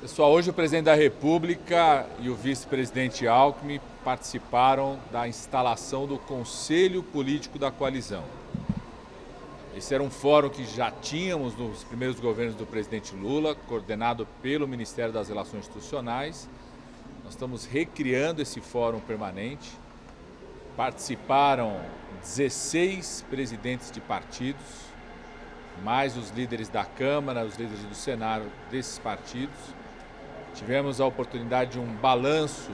Pessoal, hoje o presidente da República e o vice-presidente Alckmin participaram da instalação do Conselho Político da Coalizão. Esse era um fórum que já tínhamos nos primeiros governos do presidente Lula, coordenado pelo Ministério das Relações Institucionais. Nós estamos recriando esse fórum permanente. Participaram 16 presidentes de partidos, mais os líderes da Câmara, os líderes do Senado desses partidos. Tivemos a oportunidade de um balanço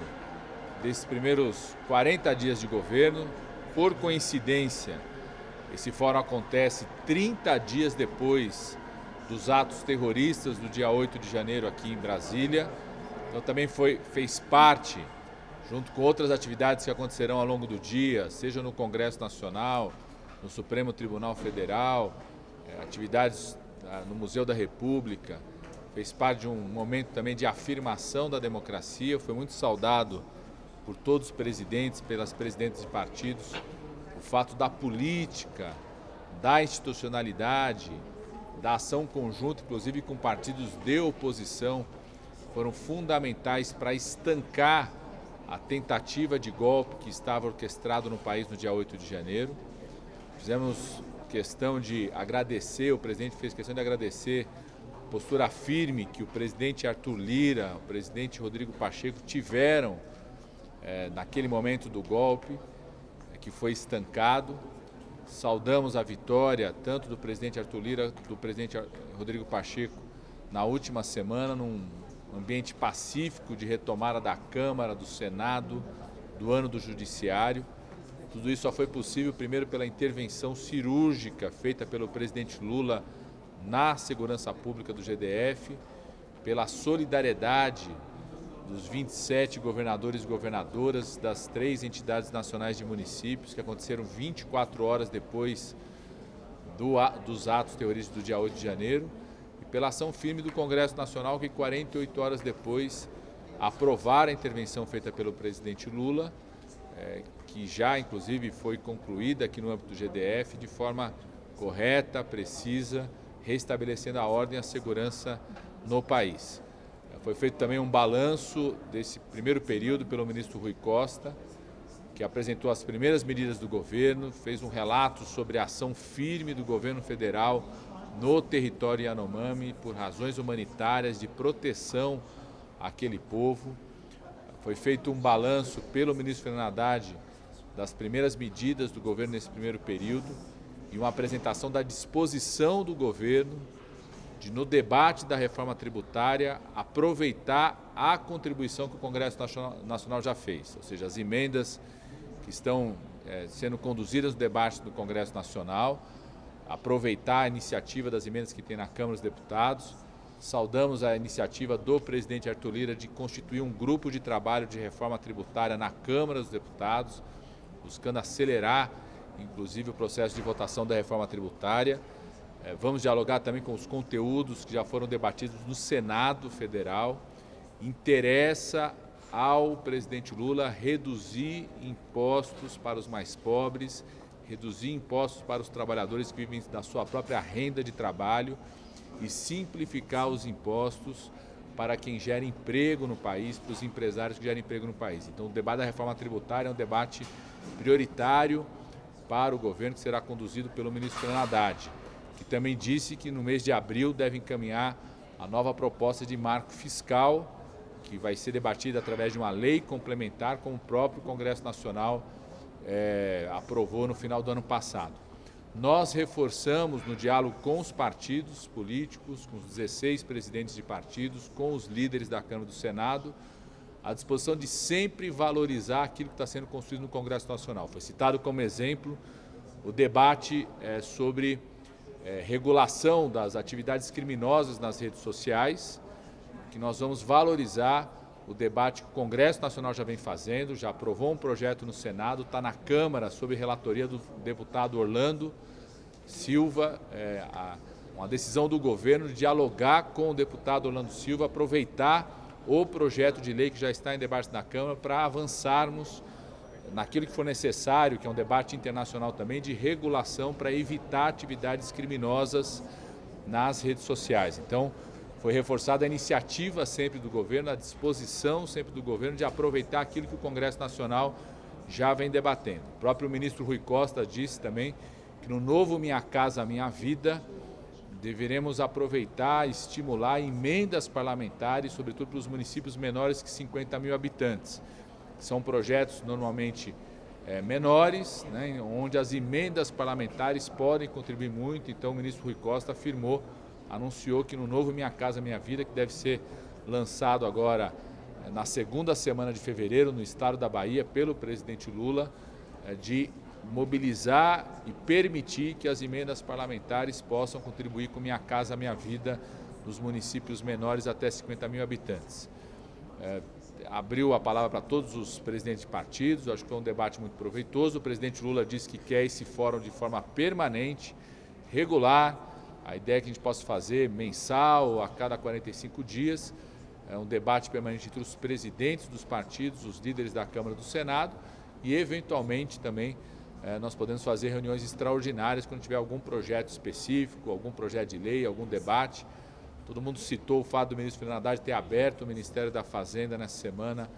desses primeiros 40 dias de governo. Por coincidência, esse fórum acontece 30 dias depois dos atos terroristas do dia 8 de janeiro aqui em Brasília. Então também fez parte, junto com outras atividades que acontecerão ao longo do dia, seja no Congresso Nacional, no Supremo Tribunal Federal, atividades no Museu da República. Fez parte de um momento também de afirmação da democracia. Foi muito saudado por todos os presidentes, pelas presidentes de partidos, o fato da política, da institucionalidade, da ação conjunta, inclusive com partidos de oposição, foram fundamentais para estancar a tentativa de golpe que estava orquestrado no país no dia 8 de janeiro. Fizemos questão de agradecer, o presidente fez questão de agradecer a postura firme que o presidente Arthur Lira, o presidente Rodrigo Pacheco tiveram naquele momento do golpe, que foi estancado. Saudamos a vitória tanto do presidente Arthur Lira, do presidente Rodrigo Pacheco, na última semana, num ambiente pacífico de retomada da Câmara, do Senado, do ano do Judiciário. Tudo isso só foi possível, primeiro, pela intervenção cirúrgica feita pelo presidente Lula na segurança pública do GDF, pela solidariedade dos 27 governadores e governadoras das 3 entidades nacionais de municípios, que aconteceram 24 horas depois dos atos terroristas do dia 8 de janeiro, e pela ação firme do Congresso Nacional, que 48 horas depois aprovaram a intervenção feita pelo presidente Lula, que já inclusive foi concluída aqui no âmbito do GDF de forma correta, precisa, restabelecendo a ordem e a segurança no país. Foi feito também um balanço desse primeiro período pelo ministro Rui Costa, que apresentou as primeiras medidas do governo, fez um relato sobre a ação firme do governo federal no território Yanomami por razões humanitárias de proteção àquele povo. Foi feito um balanço pelo ministro Fernando Haddad das primeiras medidas do governo nesse primeiro período e uma apresentação da disposição do governo de, no debate da reforma tributária, aproveitar a contribuição que o Congresso Nacional já fez, ou seja, as emendas que estão sendo conduzidas no debate do Congresso Nacional, aproveitar a iniciativa das emendas que tem na Câmara dos Deputados. Saudamos a iniciativa do presidente Arthur Lira de constituir um grupo de trabalho de reforma tributária na Câmara dos Deputados, buscando acelerar, inclusive, o processo de votação da reforma tributária. Vamos dialogar também com os conteúdos que já foram debatidos no Senado Federal. Interessa ao presidente Lula reduzir impostos para os mais pobres, reduzir impostos para os trabalhadores que vivem da sua própria renda de trabalho e simplificar os impostos para quem gera emprego no país, para os empresários que geram emprego no país. Então, o debate da reforma tributária é um debate prioritário para o governo, que será conduzido pelo ministro Fernando Haddad, que também disse que no mês de abril deve encaminhar a nova proposta de marco fiscal, que vai ser debatida através de uma lei complementar, como o próprio Congresso Nacional aprovou no final do ano passado. Nós reforçamos no diálogo com os partidos políticos, com os 16 presidentes de partidos, com os líderes da Câmara e do Senado, a disposição de sempre valorizar aquilo que está sendo construído no Congresso Nacional. Foi citado como exemplo o debate sobre regulação das atividades criminosas nas redes sociais, que nós vamos valorizar o debate que o Congresso Nacional já vem fazendo, já aprovou um projeto no Senado, está na Câmara sob relatoria do deputado Orlando Silva, uma decisão do governo de dialogar com o deputado Orlando Silva, aproveitar o projeto de lei que já está em debate na Câmara para avançarmos naquilo que for necessário, que é um debate internacional também, de regulação para evitar atividades criminosas nas redes sociais. Então, Foi reforçada a iniciativa sempre do governo, a disposição sempre do governo de aproveitar aquilo que o Congresso Nacional já vem debatendo. O próprio ministro Rui Costa disse também que no novo Minha Casa Minha Vida deveremos aproveitar e estimular emendas parlamentares, sobretudo para os municípios menores que 50 mil habitantes. São projetos normalmente menores, né, onde as emendas parlamentares podem contribuir muito. Então o ministro Rui Costa anunciou que no novo Minha Casa Minha Vida, que deve ser lançado agora na segunda semana de fevereiro no estado da Bahia pelo presidente Lula, de mobilizar e permitir que as emendas parlamentares possam contribuir com Minha Casa Minha Vida nos municípios menores até 50 mil habitantes. Abriu a palavra para todos os presidentes de partidos, acho que foi um debate muito proveitoso. O presidente Lula disse que quer esse fórum de forma permanente, regular. A ideia é que a gente possa fazer mensal, a cada 45 dias, um debate permanente entre os presidentes dos partidos, os líderes da Câmara e do Senado e, eventualmente, também nós podemos fazer reuniões extraordinárias quando tiver algum projeto específico, algum projeto de lei, algum debate. Todo mundo citou o fato do ministro Fernando Haddad ter aberto o Ministério da Fazenda nessa semana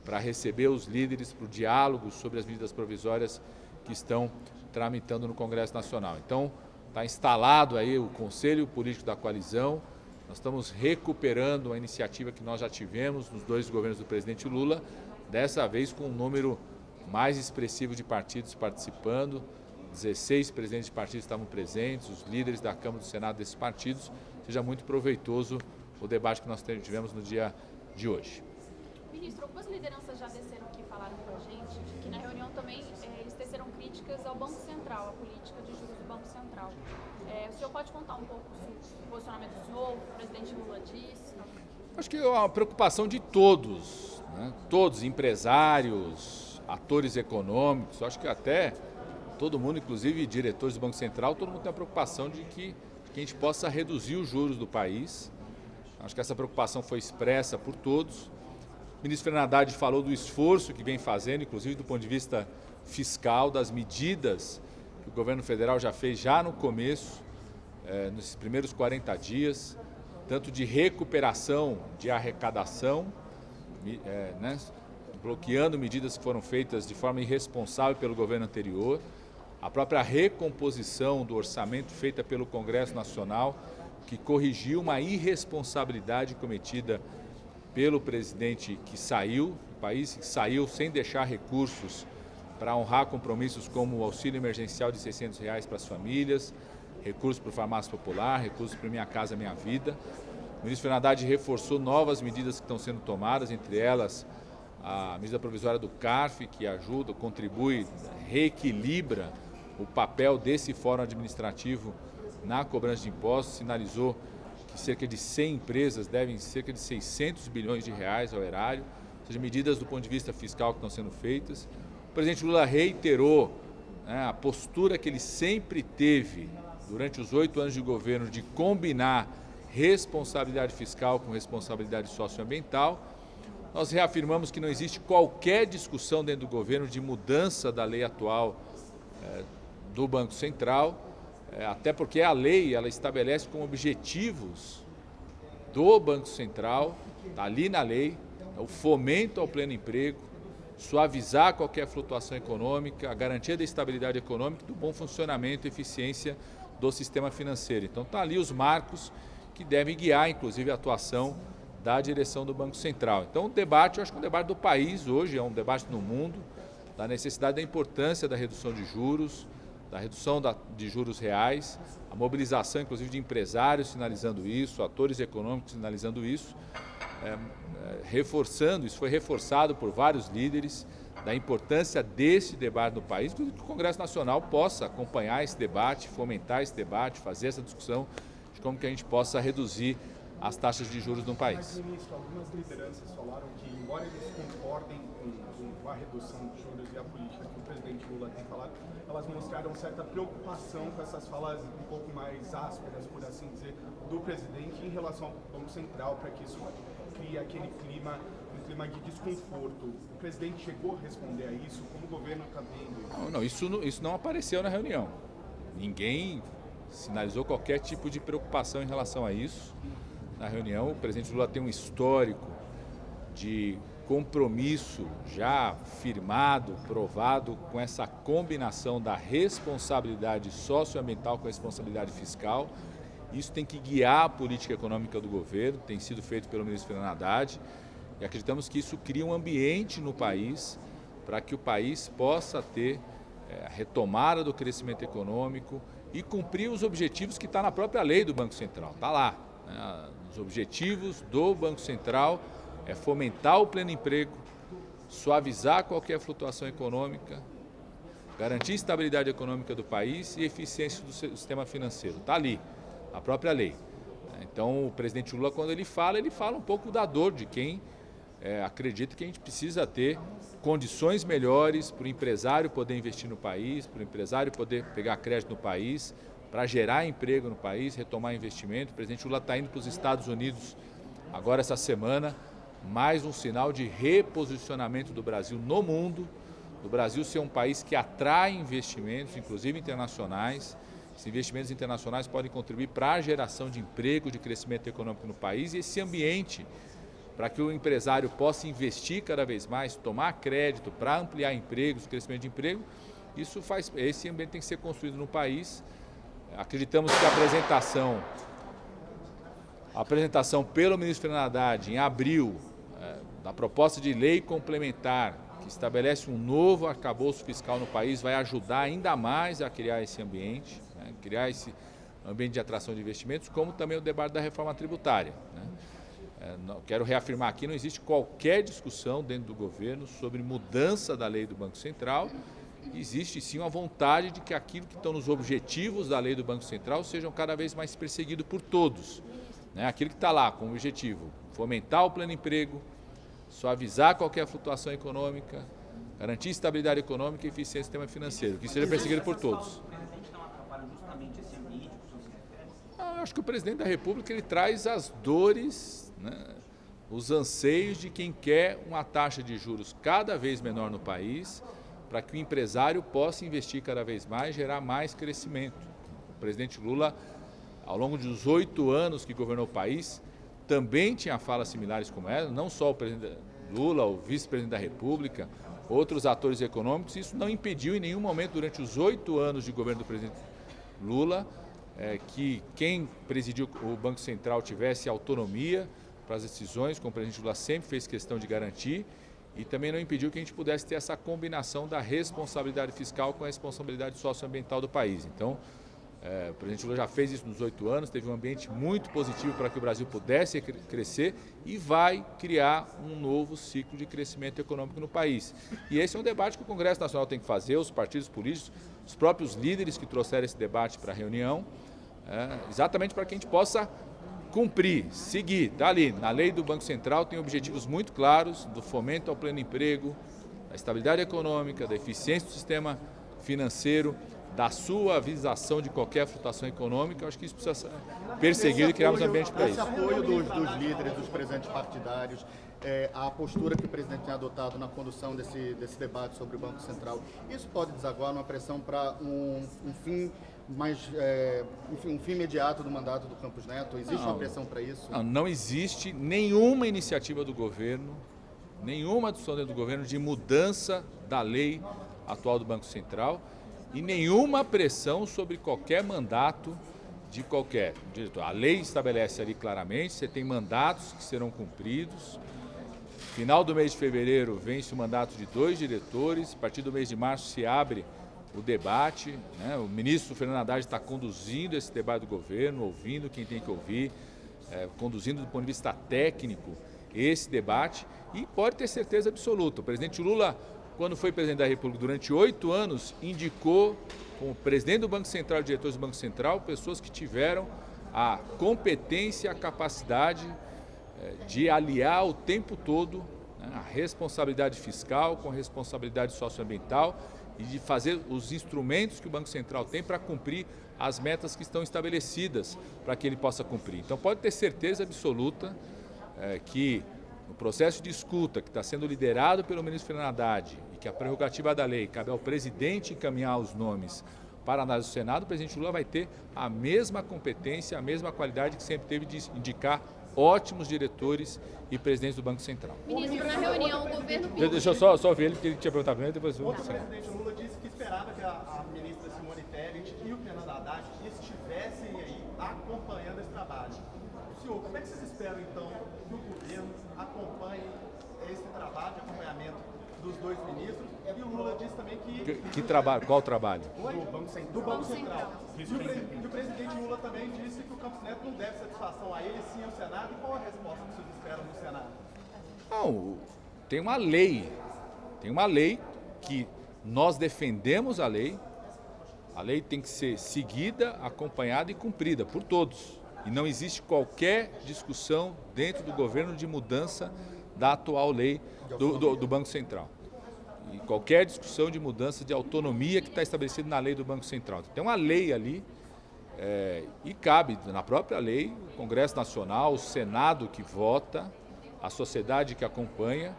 para receber os líderes para o diálogo sobre as medidas provisórias que estão tramitando no Congresso Nacional. Então, está instalado aí o Conselho Político da Coalizão. Nós estamos recuperando uma iniciativa que nós já tivemos nos dois governos do presidente Lula, dessa vez com um número mais expressivo de partidos participando. 16 presidentes de partidos estavam presentes, os líderes da Câmara e do Senado desses partidos. Seja muito proveitoso o debate que nós tivemos no dia de hoje. Ministro, algumas lideranças já desceram aqui e falaram com a gente que na reunião também eles teceram críticas ao Banco Central, à política de juros do Banco Central. O senhor pode contar um pouco sobre o posicionamento do senhor, o que o presidente Lula disse? Acho que é uma preocupação de todos, né? Todos, empresários, atores econômicos, acho que até todo mundo, inclusive diretores do Banco Central, todo mundo tem a preocupação de que a gente possa reduzir os juros do país. Acho que essa preocupação foi expressa por todos. O ministro Fernando Haddad falou do esforço que vem fazendo, inclusive do ponto de vista fiscal, das medidas que o governo federal já fez já no começo, nesses primeiros 40 dias, tanto de recuperação de arrecadação, né, bloqueando medidas que foram feitas de forma irresponsável pelo governo anterior, a própria recomposição do orçamento feita pelo Congresso Nacional, que corrigiu uma irresponsabilidade cometida pelo presidente que saiu, o país que saiu sem deixar recursos para honrar compromissos como o auxílio emergencial de R$ 600 para as famílias, recursos para o Farmácia Popular, recursos para Minha Casa Minha Vida. O ministro Fernando Haddad reforçou novas medidas que estão sendo tomadas, entre elas a medida provisória do CARF, que ajuda, contribui, reequilibra o papel desse fórum administrativo na cobrança de impostos, sinalizou que cerca de 100 empresas devem cerca de 600 bilhões de reais ao erário, ou seja, medidas do ponto de vista fiscal que estão sendo feitas. O presidente Lula reiterou, né, a postura que ele sempre teve durante os 8 anos de governo de combinar responsabilidade fiscal com responsabilidade socioambiental. Nós reafirmamos que não existe qualquer discussão dentro do governo de mudança da lei atual do Banco Central, até porque a lei ela estabelece como objetivos do Banco Central, está ali na lei, o fomento ao pleno emprego, suavizar qualquer flutuação econômica, a garantia da estabilidade econômica e do bom funcionamento e eficiência do sistema financeiro. Então, estão ali os marcos que devem guiar, inclusive, a atuação da direção do Banco Central. Então, o debate, eu acho que é um debate do país hoje, é um debate no mundo, da necessidade da importância da redução de juros, da redução de juros reais, a mobilização, inclusive, de empresários sinalizando isso, atores econômicos sinalizando isso, reforçando, isso foi reforçado por vários líderes, da importância desse debate no país, que o Congresso Nacional possa acompanhar esse debate, fomentar esse debate, fazer essa discussão de como que a gente possa reduzir as taxas de juros no país. Ministro, algumas lideranças falaram que, embora eles concordem com a redução de juros e a política que o presidente Lula tem falado, elas mostraram certa preocupação com essas falas um pouco mais ásperas, por assim dizer, do presidente em relação ao Banco Central, para que isso crie aquele clima, um clima de desconforto. O presidente chegou a responder a isso? Como o governo está vendo? Não, isso não apareceu na reunião. Ninguém sinalizou qualquer tipo de preocupação em relação a isso. na reunião. O presidente Lula tem um histórico de compromisso já firmado, provado, com essa combinação da responsabilidade socioambiental com a responsabilidade fiscal. Isso tem que guiar a política econômica do governo, tem sido feito pelo ministro Fernando Haddad, e acreditamos que isso cria um ambiente no país para que o país possa ter a retomada do crescimento econômico e cumprir os objetivos que está na própria lei do Banco Central. Está lá, né? Os objetivos do Banco Central é fomentar o pleno emprego, suavizar qualquer flutuação econômica, garantir estabilidade econômica do país e eficiência do sistema financeiro. Está ali, a própria lei. Então, o presidente Lula, quando ele fala um pouco da dor de quem acredita que a gente precisa ter condições melhores para o empresário poder investir no país, para o empresário poder pegar crédito no país, para gerar emprego no país, retomar investimento. O presidente Lula está indo para os Estados Unidos agora essa semana, mais um sinal de reposicionamento do Brasil no mundo, do Brasil ser um país que atrai investimentos, inclusive internacionais. Esses investimentos internacionais podem contribuir para a geração de emprego, de crescimento econômico no país, e esse ambiente para que o empresário possa investir cada vez mais, tomar crédito para ampliar empregos, crescimento de emprego, esse ambiente tem que ser construído no país. Acreditamos que a apresentação pelo ministro Fernando Haddad em abril da proposta de lei complementar que estabelece um novo arcabouço fiscal no país vai ajudar ainda mais a criar esse ambiente, né, criar esse ambiente de atração de investimentos, como também o debate da reforma tributária, né. Quero reafirmar aqui, não existe qualquer discussão dentro do governo sobre mudança da lei do Banco Central. Existe sim uma vontade de que aquilo que estão nos objetivos da lei do Banco Central sejam cada vez mais perseguidos por todos, né? Aquilo que está lá com o objetivo, fomentar o pleno emprego, suavizar qualquer flutuação econômica, garantir estabilidade econômica e eficiência do sistema financeiro, que seja perseguido por todos. Eu acho que o presidente da República ele traz as dores, né, os anseios de quem quer uma taxa de juros cada vez menor no país, para que o empresário possa investir cada vez mais, gerar mais crescimento. O presidente Lula, ao longo dos 8 anos que governou o país, também tinha falas similares como essa, não só o presidente Lula, o vice-presidente da República, outros atores econômicos. Isso não impediu em nenhum momento, durante os 8 anos de governo do presidente Lula, que quem presidiu o Banco Central tivesse autonomia para as decisões, como o presidente Lula sempre fez questão de garantir, e também não impediu que a gente pudesse ter essa combinação da responsabilidade fiscal com a responsabilidade socioambiental do país. Então, o presidente Lula já fez isso nos 8 anos, teve um ambiente muito positivo para que o Brasil pudesse crescer e vai criar um novo ciclo de crescimento econômico no país. E esse é um debate que o Congresso Nacional tem que fazer, os partidos políticos, os próprios líderes que trouxeram esse debate para a reunião, exatamente para que a gente possa cumprir, seguir. Está ali, na lei do Banco Central tem objetivos muito claros do fomento ao pleno emprego, da estabilidade econômica, da eficiência do sistema financeiro, da suavização de qualquer flutuação econômica. Eu acho que isso precisa ser perseguido e criarmos um ambiente para isso. Esse apoio dos líderes, dos presidentes partidários, a postura que o presidente tem adotado na condução desse debate sobre o Banco Central, isso pode desaguar numa pressão para um fim um fim imediato do mandato do Campos Neto? Existe uma pressão para isso? Não existe nenhuma iniciativa do governo, nenhuma discussão dentro do governo de mudança da lei atual do Banco Central e nenhuma pressão sobre qualquer mandato de qualquer diretor. A lei estabelece ali claramente, você tem mandatos que serão cumpridos. Final do mês de fevereiro vence o mandato de 2 diretores, a partir do mês de março se abre o debate, né? O ministro Fernando Haddad está conduzindo esse debate do governo, ouvindo quem tem que ouvir, conduzindo do ponto de vista técnico esse debate, e pode ter certeza absoluta, o presidente Lula, quando foi presidente da República durante 8 anos, indicou como presidente do Banco Central e diretores do Banco Central pessoas que tiveram a competência, a capacidade de aliar o tempo todo, né, a responsabilidade fiscal com a responsabilidade socioambiental e de fazer os instrumentos que o Banco Central tem para cumprir as metas que estão estabelecidas para que ele possa cumprir. Então pode ter certeza absoluta que no processo de escuta que está sendo liderado pelo ministro Fernando Haddad e que a prerrogativa da lei cabe ao presidente encaminhar os nomes para a análise do Senado, o presidente Lula vai ter a mesma competência, a mesma qualidade que sempre teve de indicar ótimos diretores e presidentes do Banco Central. Ministro, na reunião, o governo pediu... Deixa eu só ver ele, porque ele tinha perguntado primeiro, depois eu... O presidente Lula disse que esperava que a ministra Simone Tebet e o Fernando Haddad estivessem aí acompanhando esse trabalho. Senhor, como é que vocês esperam, então, que o governo acompanhe esse trabalho de acompanhamento dos dois ministros? E o Lula disse também que... Que trabalho? Qual trabalho? Do Banco Central. E o presidente Lula também disse que o Campos Neto não deve satisfação a ele, sim ao Senado. E qual a resposta que vocês esperam do Senado? Não, tem uma lei que nós defendemos a lei tem que ser seguida, acompanhada e cumprida por todos. E não existe qualquer discussão dentro do governo de mudança da atual lei do Banco Central. E qualquer discussão de mudança de autonomia que está estabelecida na lei do Banco Central. Tem uma lei ali e cabe na própria lei o Congresso Nacional, o Senado que vota, a sociedade que acompanhar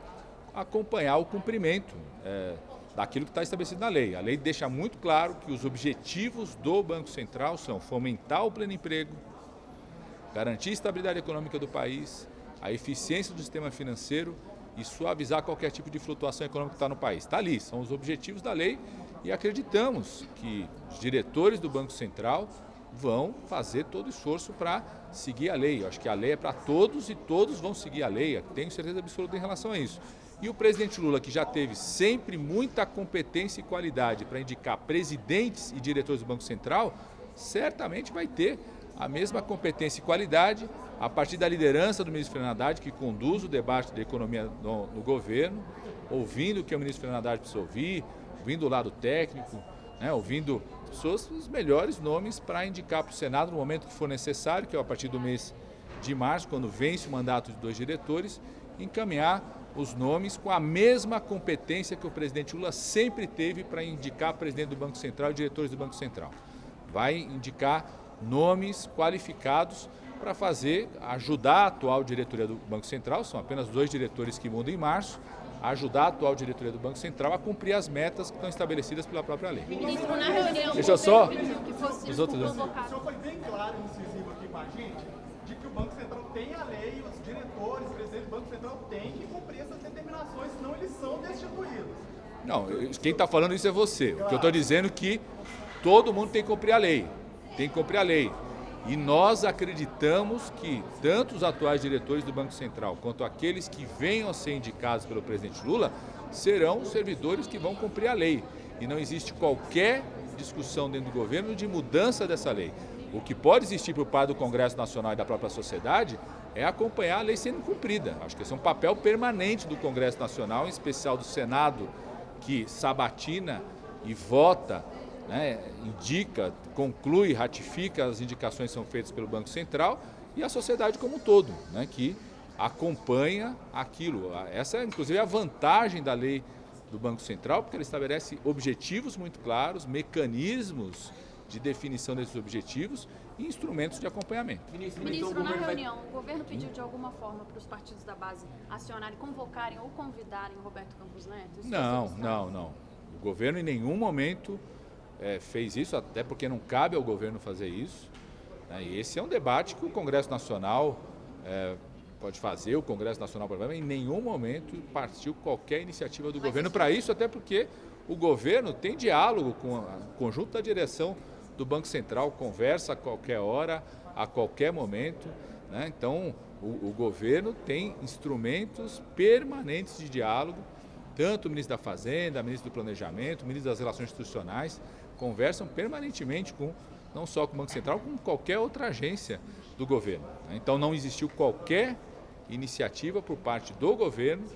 o cumprimento daquilo que está estabelecido na lei. A lei deixa muito claro que os objetivos do Banco Central são fomentar o pleno emprego, garantir a estabilidade econômica do país, a eficiência do sistema financeiro e suavizar qualquer tipo de flutuação econômica que está no país. Está ali, são os objetivos da lei e acreditamos que os diretores do Banco Central vão fazer todo o esforço para seguir a lei. Eu acho que a lei é para todos e todos vão seguir a lei, eu tenho certeza absoluta em relação a isso. E o presidente Lula, que já teve sempre muita competência e qualidade para indicar presidentes e diretores do Banco Central, certamente vai ter a mesma competência e qualidade a partir da liderança do ministro Fernando Haddad, que conduz o debate da economia no governo, ouvindo o que o ministro Fernando Haddad precisa ouvir, ouvindo o lado técnico, ouvindo os melhores nomes para indicar para o Senado no momento que for necessário, que é a partir do mês de março, quando vence o mandato de 2 diretores, encaminhar os nomes com a mesma competência que o presidente Lula sempre teve para indicar presidente do Banco Central e diretores do Banco Central. Vai indicar nomes qualificados para ajudar a atual diretoria do Banco Central, são apenas 2 diretores que mudam em março, ajudar a atual diretoria do Banco Central a cumprir as metas que estão estabelecidas pela própria lei. Ministro, na reunião, Deixa eu só... que fosse Os outros convocado. O senhor foi bem claro e incisivo aqui com a gente de que o Banco Central tem a lei, os diretores, o presidente do Banco Central tem que cumprir essas determinações, senão eles são destituídos. Não, quem está falando isso é você. O que eu estou dizendo é que todo mundo tem que cumprir a lei. Tem que cumprir a lei. E nós acreditamos que tanto os atuais diretores do Banco Central quanto aqueles que venham a ser indicados pelo presidente Lula serão servidores que vão cumprir a lei. E não existe qualquer discussão dentro do governo de mudança dessa lei. O que pode existir por parte do Congresso Nacional e da própria sociedade é acompanhar a lei sendo cumprida. Acho que esse é um papel permanente do Congresso Nacional, em especial do Senado, que sabatina e vota, indica, conclui, ratifica as indicações que são feitas pelo Banco Central e a sociedade como um todo, que acompanha aquilo. Essa é, inclusive, a vantagem da lei do Banco Central, porque ela estabelece objetivos muito claros, mecanismos de definição desses objetivos e instrumentos de acompanhamento. Ministro, na reunião, o governo pediu de alguma forma para os partidos da base acionarem, convocarem ou convidarem o Roberto Campos Neto? Não. O governo em nenhum momento fez isso, até porque não cabe ao governo fazer isso. E esse é um debate que o Congresso Nacional pode fazer, o Congresso Nacional pode fazer, em nenhum momento partiu qualquer iniciativa do governo para isso, até porque o governo tem diálogo com o conjunto da direção do Banco Central, conversa a qualquer hora, a qualquer momento. Então, o governo tem instrumentos permanentes de diálogo, tanto o ministro da Fazenda, o ministro do Planejamento, o ministro das Relações Institucionais, conversam permanentemente não só com o Banco Central, como com qualquer outra agência do governo. Então, não existiu qualquer iniciativa por parte do governo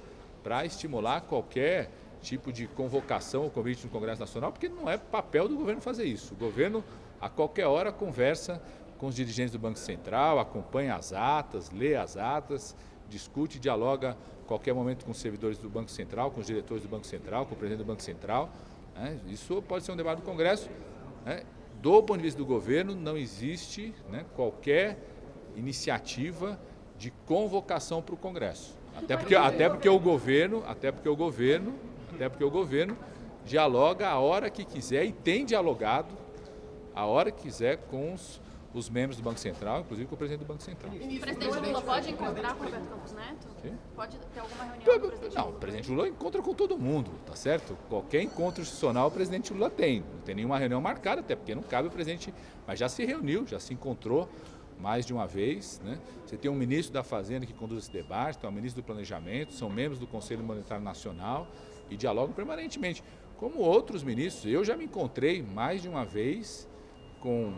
para estimular qualquer tipo de convocação ou convite no Congresso Nacional, porque não é papel do governo fazer isso. O governo, a qualquer hora, conversa com os dirigentes do Banco Central, acompanha as atas, lê as atas, discute, dialoga a qualquer momento com os servidores do Banco Central, com os diretores do Banco Central, com o presidente do Banco Central. Isso pode ser um debate do Congresso. Do ponto de vista do governo, não existe qualquer iniciativa de convocação para o Congresso. Até porque o governo dialoga a hora que quiser e tem dialogado a hora que quiser com os membros do Banco Central, inclusive com o presidente do Banco Central. O presidente Lula pode encontrar com o Roberto Campos Neto? Quê? Pode ter alguma reunião com o presidente Não, Lula? o presidente Lula encontra com todo mundo, tá certo? Qualquer encontro institucional o presidente Lula tem. Não tem nenhuma reunião marcada, até porque não cabe o presidente, mas já se reuniu, já se encontrou mais de uma vez, né? Você tem um ministro da Fazenda que conduz esse debate, tem um ministro do Planejamento, são membros do Conselho Monetário Nacional e dialogam permanentemente. Como outros ministros, eu já me encontrei mais de uma vez,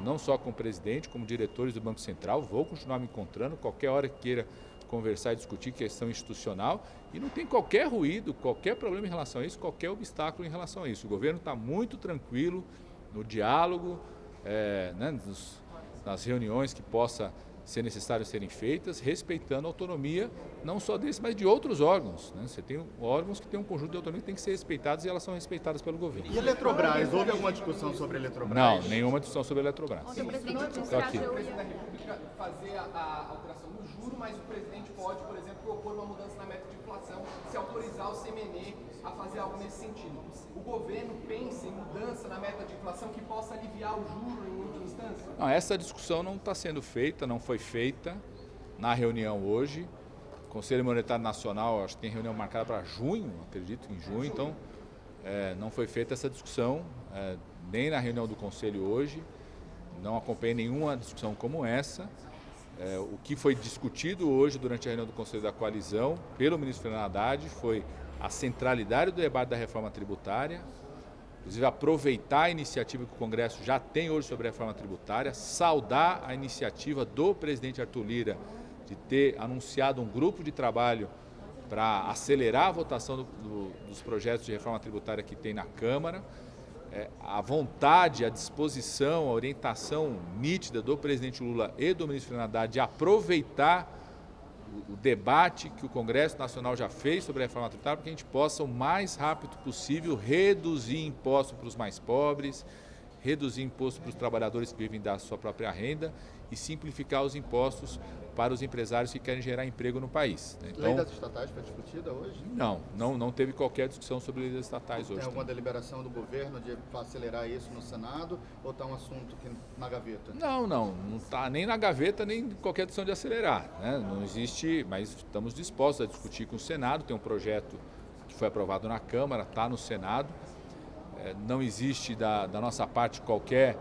não só com o presidente, como diretores do Banco Central, vou continuar me encontrando, qualquer hora que queira conversar e discutir questão institucional, e não tem qualquer ruído, qualquer problema em relação a isso, qualquer obstáculo em relação a isso. O governo está muito tranquilo no diálogo, né, nas reuniões que possa ser necessário serem feitas, respeitando a autonomia não só desse, mas de outros órgãos, né? Você tem órgãos que têm um conjunto de autonomia que tem que ser respeitados e elas são respeitadas pelo governo. E Eletrobras, houve alguma discussão sobre a Eletrobras? Não, nenhuma discussão sobre a Eletrobras. Ontem o presidente disse que Tô a aqui. AGU O presidente da ia... República fazer a alteração do juro, mas o presidente pode, por exemplo, propor uma mudança na meta de inflação, se autorizar o CMN a fazer algo nesse sentido. O governo pensa em mudança na meta de inflação que possa aliviar o juro em última instância? Não, essa discussão não está sendo feita, não foi feita na reunião hoje. O Conselho Monetário Nacional, acho que tem reunião marcada para junho, acredito, em junho, então não foi feita essa discussão, nem na reunião do Conselho hoje, não acompanhei nenhuma discussão como essa. O que foi discutido hoje durante a reunião do Conselho da Coalizão pelo ministro Fernando Haddad foi a centralidade do debate da reforma tributária, inclusive aproveitar a iniciativa que o Congresso já tem hoje sobre a reforma tributária, saudar a iniciativa do presidente Arthur Lira de ter anunciado um grupo de trabalho para acelerar a votação dos projetos de reforma tributária que tem na Câmara, a vontade, a disposição, a orientação nítida do presidente Lula e do ministro Fernando Haddad de aproveitar o debate que o Congresso Nacional já fez sobre a reforma tributária para que a gente possa, o mais rápido possível, reduzir impostos para os mais pobres, reduzir imposto para os trabalhadores que vivem da sua própria renda e simplificar os impostos para os empresários que querem gerar emprego no país. Então, Lei das estatais foi discutida hoje? não teve qualquer discussão sobre leis estatais hoje. Tem alguma deliberação do governo de acelerar isso no Senado ou está um assunto que na gaveta? Não está nem na gaveta, nem qualquer decisão de acelerar, né? Não existe, mas estamos dispostos a discutir com o Senado, tem um projeto que foi aprovado na Câmara, está no Senado, não existe da nossa parte qualquer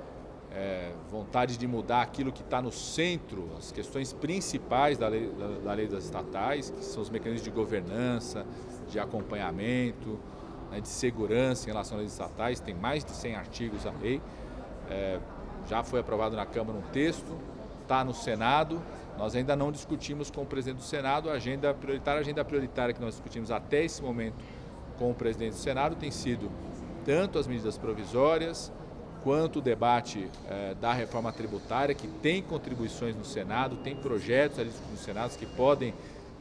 vontade de mudar aquilo que está no centro, as questões principais da lei das estatais, que são os mecanismos de governança, de acompanhamento, né, de segurança em relação às leis estatais. Tem mais de 100 artigos a lei, já foi aprovado na Câmara um texto, está no Senado. Nós ainda não discutimos com o presidente do Senado a agenda prioritária que nós discutimos até esse momento com o presidente do Senado tem sido tanto as medidas provisórias, quanto o debate da reforma tributária, que tem contribuições no Senado, tem projetos ali no Senado que podem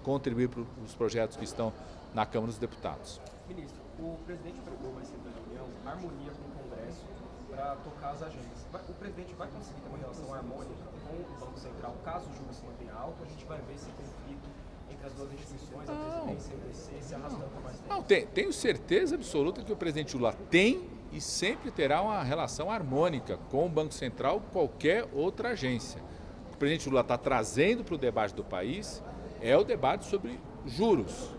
contribuir para os projetos que estão na Câmara dos Deputados. Ministro, o presidente pregou mais cedo na reunião harmonia com o Congresso para tocar as agendas. O presidente vai conseguir ter uma relação harmônica com o Banco Central, caso o juro se mantenha alto? A gente vai ver esse conflito entre as duas instituições, a presidência e o BC, se arrastando por mais tempo? Não, tenho certeza absoluta que o presidente Lula tem e sempre terá uma relação harmônica com o Banco Central, qualquer outra agência. O que o presidente Lula está trazendo para o debate do país é o debate sobre juros,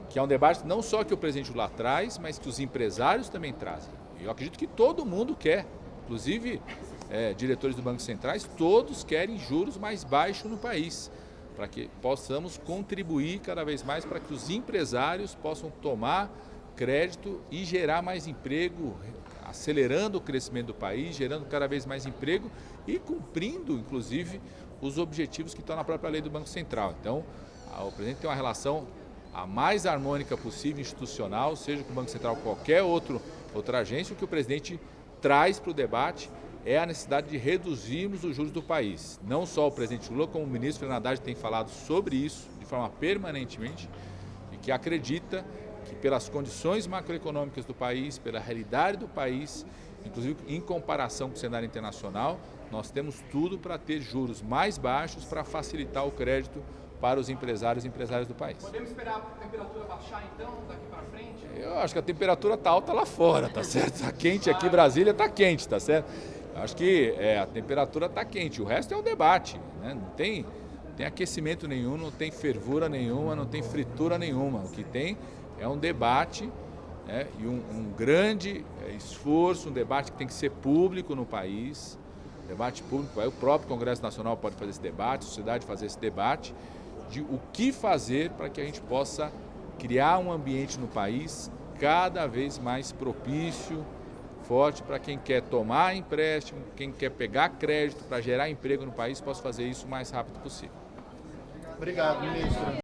que é um debate não só que o presidente Lula traz, mas que os empresários também trazem. Eu acredito que todo mundo quer, inclusive diretores do Banco Centrais, todos querem juros mais baixos no país, para que possamos contribuir cada vez mais para que os empresários possam tomar crédito e gerar mais emprego, acelerando o crescimento do país, gerando cada vez mais emprego e cumprindo, inclusive, os objetivos que estão na própria lei do Banco Central. Então, o presidente tem uma relação a mais harmônica possível, institucional, seja com o Banco Central ou qualquer outra agência. O que o presidente traz para o debate é a necessidade de reduzirmos os juros do país. Não só o presidente Lula, como o ministro Fernando Haddad tem falado sobre isso de forma permanentemente e que acredita que pelas condições macroeconômicas do país, pela realidade do país, inclusive em comparação com o cenário internacional, nós temos tudo para ter juros mais baixos para facilitar o crédito para os empresários e empresárias do país. Podemos esperar a temperatura baixar então, daqui para frente? Eu acho que a temperatura está alta lá fora, tá certo? Está quente aqui, Brasília está quente, tá certo? Acho que a temperatura está quente, o resto é o debate, né? Não tem aquecimento nenhum, não tem fervura nenhuma, não tem fritura nenhuma. O que tem é um debate, né? E um grande esforço, um debate que tem que ser público no país, debate público. Aí o próprio Congresso Nacional pode fazer esse debate, a sociedade fazer esse debate de o que fazer para que a gente possa criar um ambiente no país cada vez mais propício, forte, para quem quer tomar empréstimo, quem quer pegar crédito para gerar emprego no país, possa fazer isso o mais rápido possível. Obrigado, ministro.